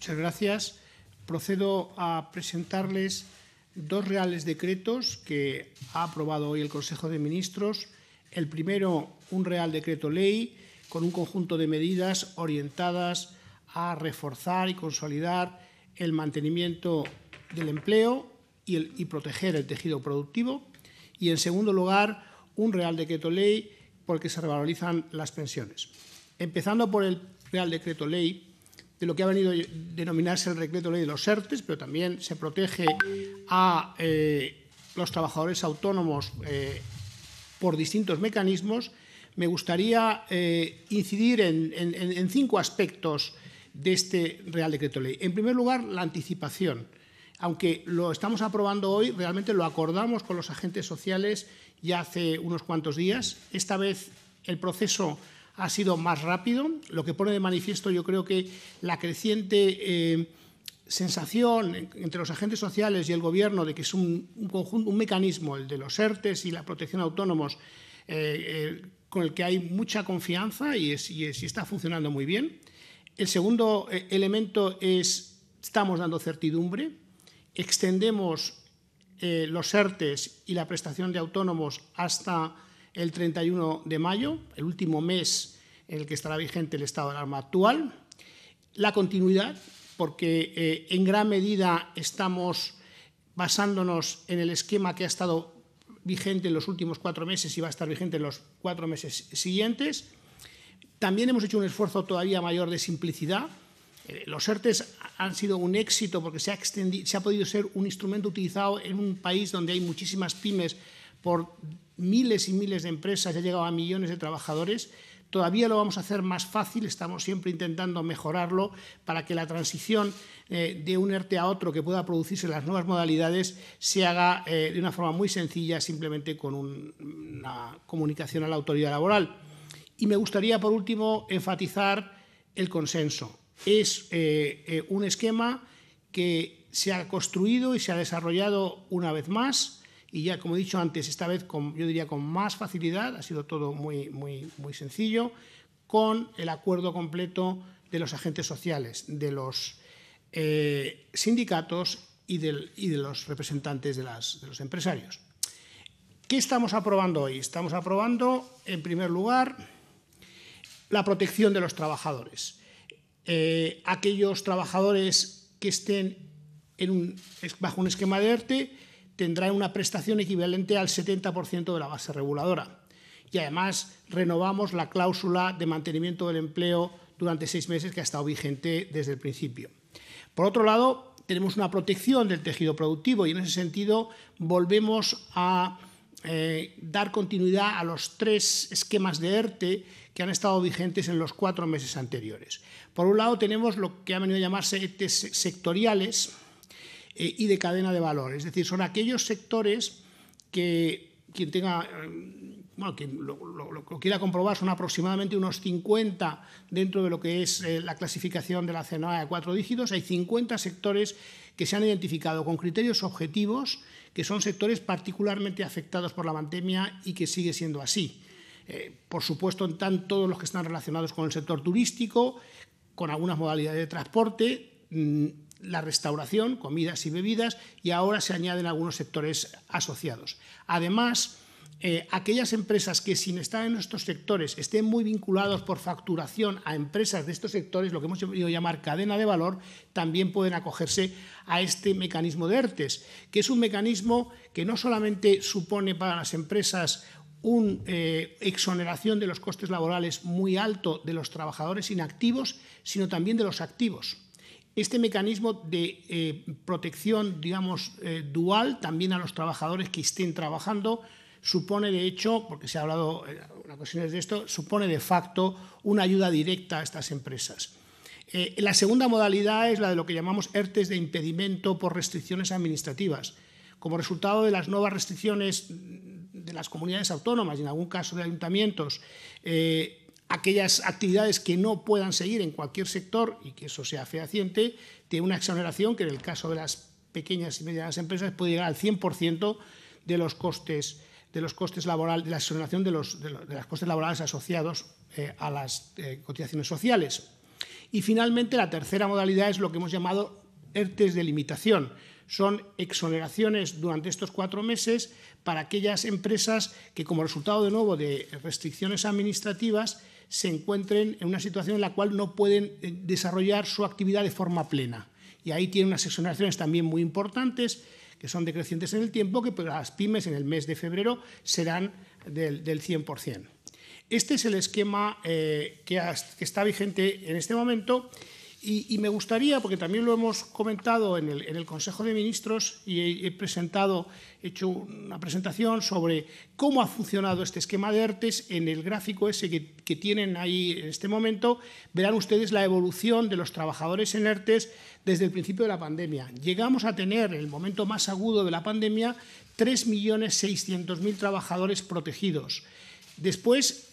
Muchas gracias. Procedo a presentarles dos reales decretos que ha aprobado hoy el Consejo de Ministros. El primero, un real decreto ley con un conjunto de medidas orientadas a reforzar y consolidar el mantenimiento del empleo y proteger el tejido productivo. Y, en segundo lugar, un real decreto ley por el que se revalorizan las pensiones. Empezando por el real decreto ley, de lo que ha venido a denominarse el decreto ley de los ERTE, pero también se protege a los trabajadores autónomos por distintos mecanismos. Me gustaría incidir en 5 aspectos de este real decreto ley. En primer lugar, la anticipación. Aunque lo estamos aprobando hoy, realmente lo acordamos con los agentes sociales ya hace unos cuantos días. Esta vez el proceso ha sido más rápido, lo que pone de manifiesto, yo creo, que la creciente sensación entre los agentes sociales y el Gobierno de que es un mecanismo, el de los ERTES y la protección a autónomos, con el que hay mucha confianza y está funcionando muy bien. El segundo elemento es, estamos dando certidumbre, extendemos los ERTES y la prestación de autónomos hasta el 31 de mayo, el último mes en el que estará vigente el estado de alarma actual. La continuidad, porque en gran medida estamos basándonos en el esquema que ha estado vigente en los últimos 4 meses y va a estar vigente en los 4 meses siguientes. También hemos hecho un esfuerzo todavía mayor de simplicidad. Los ERTES han sido un éxito porque se ha podido ser un instrumento utilizado en un país donde hay muchísimas pymes por miles y miles de empresas, ya ha llegado a millones de trabajadores. Todavía lo vamos a hacer más fácil, estamos siempre intentando mejorarlo para que la transición de un ERTE a otro que pueda producirse en las nuevas modalidades se haga de una forma muy sencilla, simplemente con una comunicación a la autoridad laboral. Y me gustaría, por último, enfatizar el consenso. Es un esquema que se ha construido y se ha desarrollado una vez más, y ya, como he dicho antes, esta vez yo diría con más facilidad, ha sido todo muy sencillo, con el acuerdo completo de los agentes sociales, de los sindicatos y de los representantes de los empresarios. ¿Qué estamos aprobando hoy? Estamos aprobando, en primer lugar, la protección de los trabajadores. Aquellos trabajadores que estén bajo un esquema de ERTE tendrán una prestación equivalente al 70% de la base reguladora. Y además renovamos la cláusula de mantenimiento del empleo durante 6 meses que ha estado vigente desde el principio. Por otro lado, tenemos una protección del tejido productivo y en ese sentido volvemos a dar continuidad a los 3 esquemas de ERTE que han estado vigentes en los 4 meses anteriores. Por un lado, tenemos lo que ha venido a llamarse ERTE sectoriales y de cadena de valor. Es decir, son aquellos sectores que quien tenga, quien lo quiera comprobar, son aproximadamente unos 50 dentro de lo que es la clasificación de la CNOA de 4 dígitos. Hay 50 sectores que se han identificado con criterios objetivos, que son sectores particularmente afectados por la pandemia y que sigue siendo así. Por supuesto, están todos los que están relacionados con el sector turístico, con algunas modalidades de transporte, la restauración, comidas y bebidas, y ahora se añaden algunos sectores asociados. Además, aquellas empresas que, sin estar en estos sectores, estén muy vinculados por facturación a empresas de estos sectores, lo que hemos querido llamar cadena de valor, también pueden acogerse a este mecanismo de ERTES, que es un mecanismo que no solamente supone para las empresas una exoneración de los costes laborales muy alto de los trabajadores inactivos, sino también de los activos. Este mecanismo de protección, digamos, dual, también a los trabajadores que estén trabajando, supone, de hecho, porque se ha hablado en ocasiones de esto, supone de facto una ayuda directa a estas empresas. La segunda modalidad es la de lo que llamamos ERTES de impedimento por restricciones administrativas. Como resultado de las nuevas restricciones de las comunidades autónomas y en algún caso de ayuntamientos, aquellas actividades que no puedan seguir en cualquier sector y que eso sea fehaciente, tiene una exoneración que en el caso de las pequeñas y medianas empresas puede llegar al 100% de los costes laborales, de la exoneración de los costes laborales asociados a las cotizaciones sociales. Y finalmente, la tercera modalidad es lo que hemos llamado ERTEs de limitación. Son exoneraciones durante estos 4 meses para aquellas empresas que, como resultado de nuevo de restricciones administrativas, se encuentren en una situación en la cual no pueden desarrollar su actividad de forma plena. Y ahí tienen unas exoneraciones también muy importantes, que son decrecientes en el tiempo, que para las pymes en el mes de febrero serán del 100%. Este es el esquema que está vigente en este momento y me gustaría, porque también lo hemos comentado en el Consejo de Ministros y he hecho una presentación sobre cómo ha funcionado este esquema de ERTEs. En el gráfico ese que tienen ahí en este momento, verán ustedes la evolución de los trabajadores en ERTEs desde el principio de la pandemia. Llegamos a tener, en el momento más agudo de la pandemia, 3.600.000 trabajadores protegidos. Después,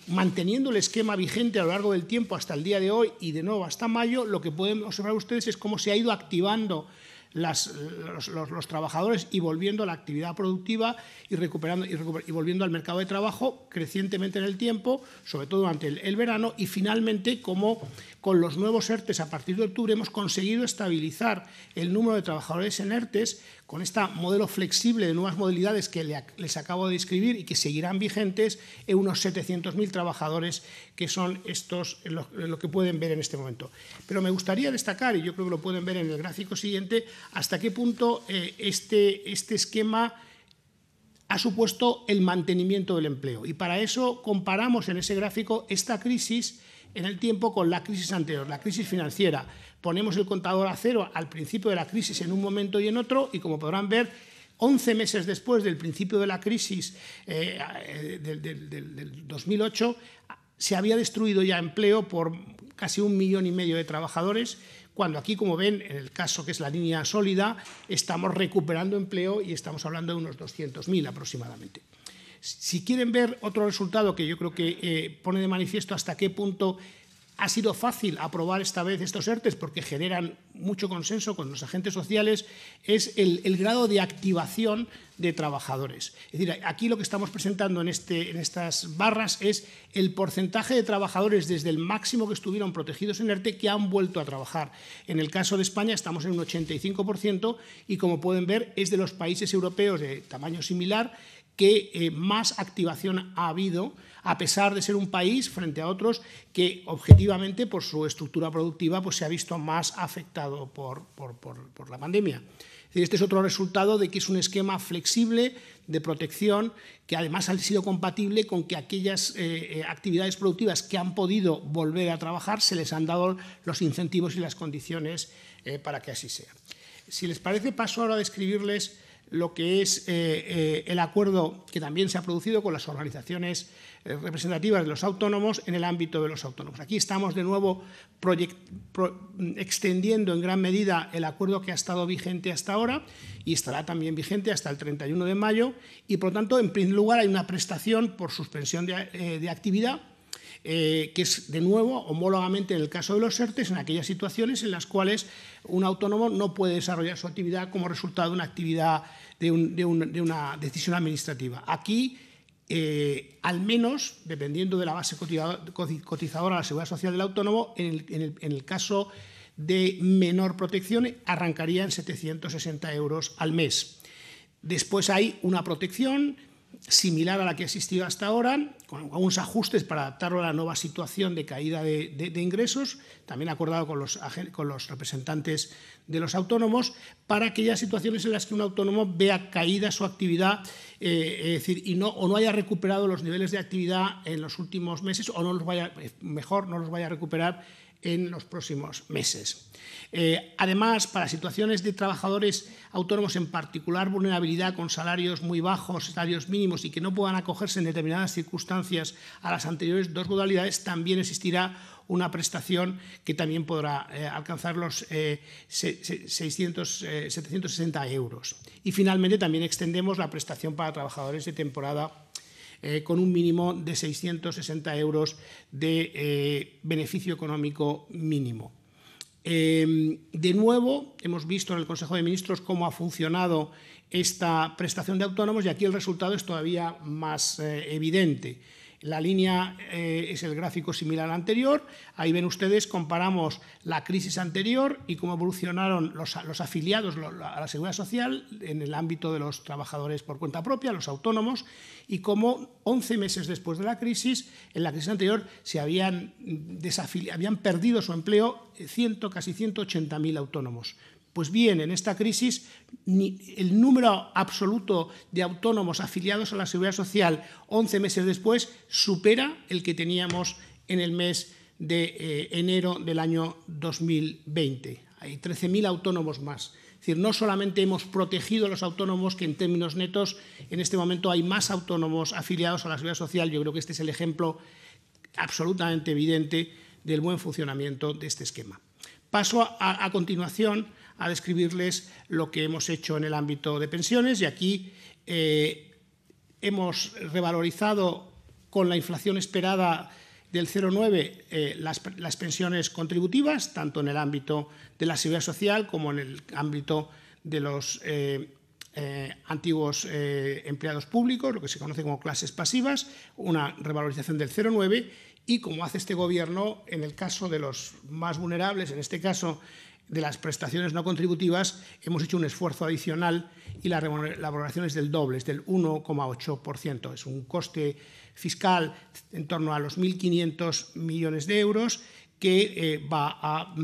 manteniendo el esquema vigente a lo largo del tiempo hasta el día de hoy y de nuevo hasta mayo, lo que pueden observar ustedes es cómo se ha ido activando los trabajadores y volviendo a la actividad productiva y volviendo al mercado de trabajo crecientemente en el tiempo, sobre todo durante el verano, y finalmente cómo con los nuevos ERTEs a partir de octubre hemos conseguido estabilizar el número de trabajadores en ERTEs con este modelo flexible de nuevas modalidades que les acabo de describir y que seguirán vigentes en unos 700.000 trabajadores, que son estos lo que pueden ver en este momento. Pero me gustaría destacar, y yo creo que lo pueden ver en el gráfico siguiente, hasta qué punto este esquema ha supuesto el mantenimiento del empleo. Y para eso comparamos en ese gráfico esta crisis en el tiempo con la crisis anterior, la crisis financiera. Ponemos el contador a cero al principio de la crisis en un momento y en otro, y como podrán ver, 11 meses después del principio de la crisis del 2008, se había destruido ya empleo por casi 1,5 millones de trabajadores, cuando aquí, como ven, en el caso que es la línea sólida, estamos recuperando empleo y estamos hablando de unos 200.000 aproximadamente. Si quieren ver otro resultado que yo creo que pone de manifiesto hasta qué punto ha sido fácil aprobar esta vez estos ERTEs, porque generan mucho consenso con los agentes sociales, es el grado de activación de trabajadores. Es decir, aquí lo que estamos presentando en estas barras es el porcentaje de trabajadores desde el máximo que estuvieron protegidos en ERTE que han vuelto a trabajar. En el caso de España estamos en un 85% y, como pueden ver, es de los países europeos de tamaño similar que más activación ha habido, a pesar de ser un país frente a otros que objetivamente por su estructura productiva pues, se ha visto más afectado por la pandemia. Es decir, este es otro resultado de que es un esquema flexible de protección que además ha sido compatible con que aquellas actividades productivas que han podido volver a trabajar se les han dado los incentivos y las condiciones para que así sea. Si les parece, paso ahora a describirles lo que es el acuerdo que también se ha producido con las organizaciones representativas de los autónomos en el ámbito de los autónomos. Aquí estamos de nuevo extendiendo en gran medida el acuerdo que ha estado vigente hasta ahora y estará también vigente hasta el 31 de mayo y, por lo tanto, en primer lugar hay una prestación por suspensión de actividad que es, de nuevo, homólogamente en el caso de los ERTEs, en aquellas situaciones en las cuales un autónomo no puede desarrollar su actividad como resultado de una actividad de una decisión administrativa. Aquí, al menos, dependiendo de la base cotizadora a la Seguridad Social del autónomo, en el caso de menor protección, arrancaría en 760 euros al mes. Después hay una protección similar a la que ha existido hasta ahora, con algunos ajustes para adaptarlo a la nueva situación de caída de ingresos, también acordado con los representantes de los autónomos, para aquellas situaciones en las que un autónomo vea caída su actividad, es decir, o no haya recuperado los niveles de actividad en los últimos meses, o no los vaya a recuperar en los próximos meses. Además, para situaciones de trabajadores autónomos en particular vulnerabilidad, con salarios muy bajos, salarios mínimos y que no puedan acogerse en determinadas circunstancias a las anteriores dos modalidades, también existirá una prestación que también podrá alcanzar los 760 euros. Y finalmente también extendemos la prestación para trabajadores de temporada con un mínimo de 660 euros de beneficio económico mínimo. De nuevo, hemos visto en el Consejo de Ministros cómo ha funcionado esta prestación de autónomos y aquí el resultado es todavía más evidente. La línea es el gráfico similar al anterior. Ahí ven ustedes, comparamos la crisis anterior y cómo evolucionaron los afiliados a la Seguridad Social en el ámbito de los trabajadores por cuenta propia, los autónomos, y cómo 11 meses después de la crisis, en la crisis anterior, habían perdido su empleo casi 180.000 autónomos. Pues bien, en esta crisis el número absoluto de autónomos afiliados a la Seguridad Social 11 meses después supera el que teníamos en el mes de enero del año 2020. Hay 13.000 autónomos más. Es decir, no solamente hemos protegido a los autónomos, que en términos netos en este momento hay más autónomos afiliados a la Seguridad Social. Yo creo que este es el ejemplo absolutamente evidente del buen funcionamiento de este esquema. Paso a continuación a describirles lo que hemos hecho en el ámbito de pensiones, y aquí hemos revalorizado con la inflación esperada del 0,9 las pensiones contributivas, tanto en el ámbito de la Seguridad Social como en el ámbito de los antiguos empleados públicos, lo que se conoce como clases pasivas, una revalorización del 0,9, y como hace este Gobierno en el caso de los más vulnerables, en este caso de las prestaciones no contributivas, hemos hecho un esfuerzo adicional y la valoración es del doble, es del 1,8%. Es un coste fiscal en torno a los 1.500 millones de euros que va a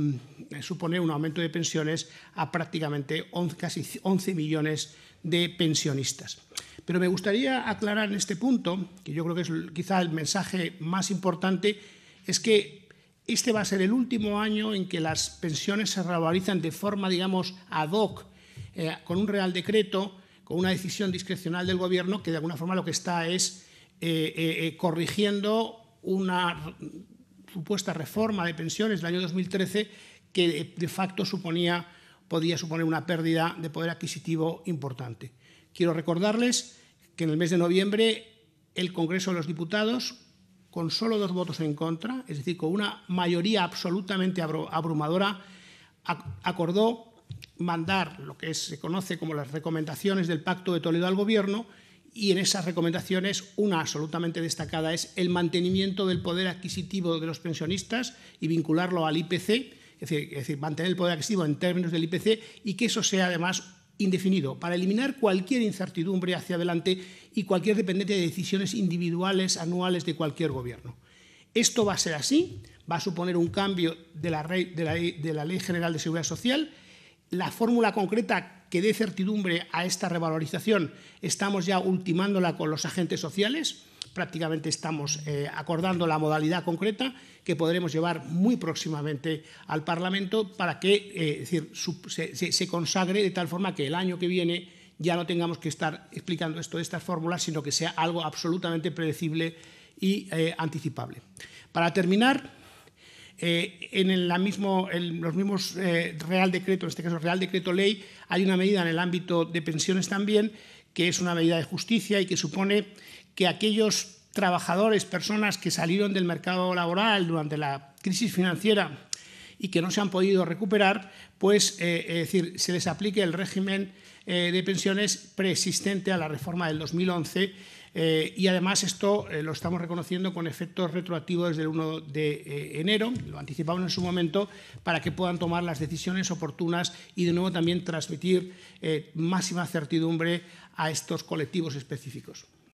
suponer un aumento de pensiones a prácticamente casi 11 millones de pensionistas. Pero me gustaría aclarar en este punto, que yo creo que es quizá el mensaje más importante, es que este va a ser el último año en que las pensiones se revalorizan de forma, digamos, ad hoc, con un real decreto, con una decisión discrecional del Gobierno, que de alguna forma lo que está es corrigiendo una supuesta reforma de pensiones del año 2013 que de facto podía suponer una pérdida de poder adquisitivo importante. Quiero recordarles que en el mes de noviembre el Congreso de los Diputados, con solo 2 votos en contra, es decir, con una mayoría absolutamente abrumadora, acordó mandar lo que se conoce como las recomendaciones del Pacto de Toledo al Gobierno, y en esas recomendaciones una absolutamente destacada es el mantenimiento del poder adquisitivo de los pensionistas y vincularlo al IPC, es decir, mantener el poder adquisitivo en términos del IPC, y que eso sea además indefinido, para eliminar cualquier incertidumbre hacia adelante y cualquier dependencia de decisiones individuales anuales de cualquier Gobierno. Esto va a ser así, va a suponer un cambio de la Ley General de Seguridad Social. La fórmula concreta que dé certidumbre a esta revalorización estamos ya ultimándola con los agentes sociales. Prácticamente estamos acordando la modalidad concreta que podremos llevar muy próximamente al Parlamento para que se consagre de tal forma que el año que viene ya no tengamos que estar explicando esto de estas fórmulas, sino que sea algo absolutamente predecible y anticipable. Para terminar, en los mismos Real Decreto, en este caso Real Decreto Ley, hay una medida en el ámbito de pensiones también, que es una medida de justicia y que supone que aquellos trabajadores, personas que salieron del mercado laboral durante la crisis financiera y que no se han podido recuperar, pues se les aplique el régimen de pensiones preexistente a la reforma del 2011, y además esto lo estamos reconociendo con efectos retroactivos desde el 1 de enero, lo anticipamos en su momento, para que puedan tomar las decisiones oportunas y de nuevo también transmitir máxima certidumbre a estos colectivos específicos.